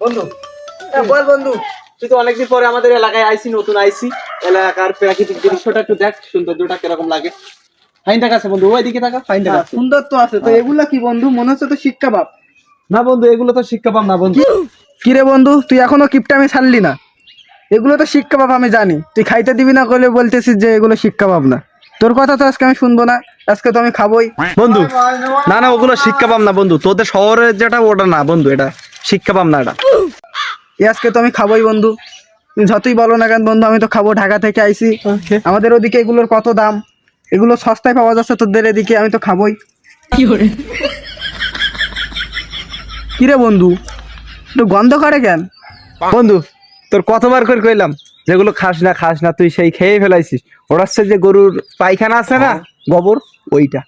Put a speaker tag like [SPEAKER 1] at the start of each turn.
[SPEAKER 1] বন্ধু বল বন্ধু, তুই তো অনেকদিন পরে আমাদের এলাকায় আইসি, নতুন আইসি। এলাকার প্রাকৃতিক দৃশ্যটা একটু দেখ, সৌন্দর্যটা কিরকম লাগে। ফাইনটা কাছে বন্ধু, ওইদিকে থাকা ফাইনটা কাছে।
[SPEAKER 2] সুন্দর তো আছে তো। এগুলা কি বন্ধু, মনে হচ্ছে তো শিক্ষা বাপ।
[SPEAKER 1] না বন্ধু, এগুলো তো শিক্ষা পাম না বন্ধু।
[SPEAKER 2] কি রে বন্ধু, তুই এখনো কিপটামি ছাড়লি না? এগুলো তো শিক্ষা বাপ, আমি জানি। তুই খাইতে দিবি না করলে বলতেছিস যে এগুলো শিক্ষা বাপ না। তোর কথা তো আজকে আমি শুনবো না, আজকে তো আমি খাবোই।
[SPEAKER 1] বন্ধু না না, ওগুলো শিক্ষা পাম না বন্ধু। তোদের শহরের যেটা ওটা না বন্ধু, এটা শিক্ষা পাম না এটা।
[SPEAKER 2] আজকে তো আমি খাবোই বন্ধু, তুমি যতই বলো না কেন বন্ধু, আমি তো খাবো। ঢাকা থেকে আইছি, আমাদের ওদিকে এগুলোর কত দাম, এগুলো সস্তায় পাওয়া যাচ্ছে তোদের এদিকে, আমি তো খাবোই। কি রে বন্ধু, একটু গন্ধ করে কেন?
[SPEAKER 1] বন্ধু তোর কতবার করে কইলাম যেগুলো খাস না খাস না, তুই সেই খেয়ে ফেলাইছিস। ওটা হচ্ছে যে গরুর পায়খানা আছে না, গোবর, ওইটা।